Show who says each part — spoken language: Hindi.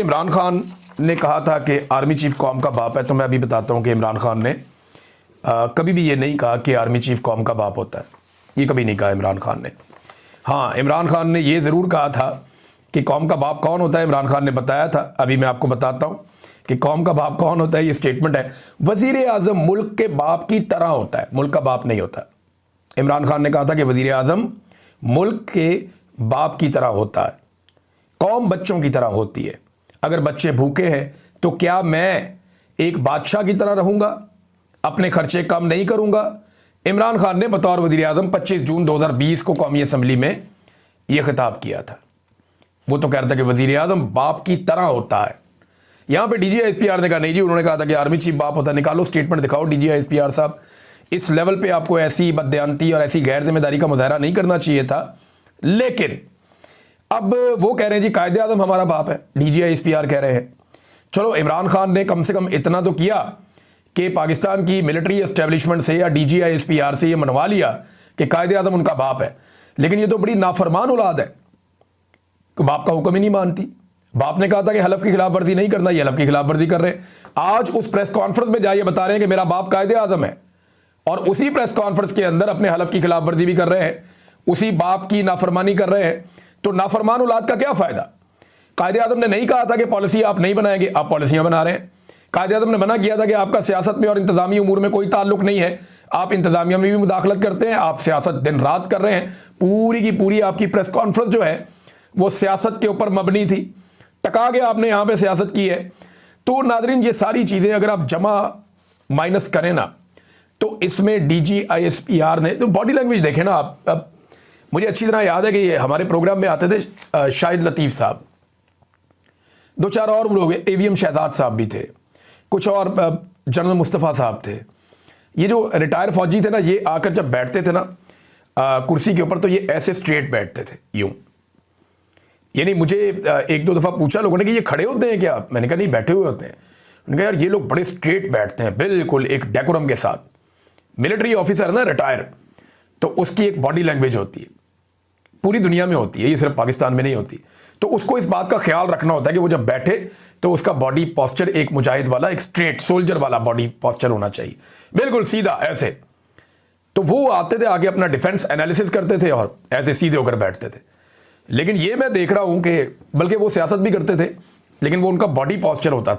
Speaker 1: इमरान खान ने कहा था कि आर्मी चीफ कौम का बाप है, तो मैं अभी बताता हूं कि इमरान खान ने कभी भी ये नहीं कहा कि आर्मी चीफ कौम का बाप होता है। ये कभी नहीं कहा इमरान खान ने। हाँ, इमरान खान ने ये ज़रूर कहा था कि कौम का बाप कौन होता है। इमरान खान ने बताया था, अभी मैं आपको बताता हूँ कि कौम का बाप कौन होता है। ये स्टेटमेंट है, वज़ीर आज़म मुल्क के बाप की तरह होता है, मुल्क का बाप नहीं होता। इमरान खान ने कहा था कि वज़ीर आज़म मुल्क के बाप की तरह होता है, कौम बच्चों की तरह होती है। अगर बच्चे भूखे हैं तो क्या मैं एक बादशाह की तरह रहूँगा, अपने खर्चे कम नहीं करूँगा? इमरान खान ने बतौर वज़ीर आज़म 25 जून 2020 को कौमी असम्बली में यह खिताब किया था। वो तो कह रहा था कि वज़ीर आज़म बाप की तरह होता है। यहाँ पे DGI-SPR ने कहा नहीं जी, उन्होंने कहा था कि आर्मी चीफ बाप होता है। निकालो स्टेटमेंट दिखाओ DGI-SPR साहब। इस लेवल पे आपको ऐसी बददयानती और ऐसी गैर जिम्मेदारी का मुजाहरा नहीं करना चाहिए था। लेकिन अब वो कह रहे हैं जी कायदे आज़म हमारा बाप है, DGI-SPR कह रहे हैं। चलो, इमरान खान ने कम से कम इतना तो किया कि पाकिस्तान की मिलिट्री एस्टेब्लिशमेंट से या DGI-SPR से ये मनवा लिया कि कायदे आज़म उनका बाप है। लेकिन ये तो बड़ी नाफरमान औलाद है कि बाप का हुक्म ही नहीं मानती। बाप ने कहा था कि हलफ की खिलाफ वर्जी नहीं करना, ये हलफ की खिलाफ वर्जी कर रहे हैं। आज उस प्रेस कॉन्फ्रेंस में जाइए बता रहे हैं कि मेरा बाप कायदे आज़म है, और उसी प्रेस कॉन्फ्रेंस के अंदर अपने हलफ की खिलाफ वर्जी भी कर रहे हैं, उसी बाप की नाफरमानी कर रहे हैं। तो नाफरमान औलाद का क्या फ़ायदा? कायदे आज़म ने नहीं कहा था कि पॉलिसी आप नहीं बनाएंगे, आप पॉलिसियाँ बना रहे हैं। कायदे आज़म ने मना किया था कि आपका सियासत में और इंतज़ामी उमूर में कोई ताल्लुक नहीं है, आप इंतज़ामिया में भी मुदाखलत करते हैं, आप सियासत दिन रात कर रहे हैं। पूरी की पूरी आपकी प्रेस कॉन्फ्रेंस जो है वो सियासत के ऊपर मबनी थी, टका के आपने यहाँ पे सियासत की है। तो नाज़रीन, ये सारी चीज़ें अगर आप जमा माइनस करें ना, तो इसमें DGI-SPR ने तो बॉडी लैंग्वेज देखें ना आप। मुझे अच्छी तरह याद है कि ये हमारे प्रोग्राम में आते थे शाहिद लतीफ़ साहब, दो चार और लोग, AVM शहजाद साहब भी थे, कुछ और जनरल मुस्तफ़ा साहब थे। ये जो रिटायर फौजी थे ना, ये आकर जब बैठते थे ना कुर्सी के ऊपर, तो ये ऐसे स्ट्रेट बैठते थे, यूं। यानी मुझे एक दो दफ़ा पूछा लोगों ने कि ये खड़े होते हैं क्या? मैंने कहा नहीं, बैठे हुए होते हैं। उन्होंने कहा यार ये लोग बड़े स्ट्रेट बैठते हैं, बिल्कुल एक डेकोरम के साथ। मिलिट्री ऑफिसर है ना, रिटायर, तो उसकी एक बॉडी लैंग्वेज होती है, पूरी दुनिया में होती है, ये सिर्फ पाकिस्तान में नहीं होती। तो उसको इस बात का ख्याल रखना होता है कि वो जब बैठे तो उसका बॉडी पोस्चर एक मुजाहिद वाला, एक स्ट्रेट सोल्जर वाला बॉडी पोस्चर होना चाहिए, बिल्कुल सीधा ऐसे। तो वो आते थे आगे, अपना डिफेंस एनालिसिस करते थे और ऐसे सीधे होकर बैठते थे। लेकिन ये मैं देख रहा हूं कि बल्कि वो सियासत भी करते थे, लेकिन वो उनका बॉडी पोस्चर होता था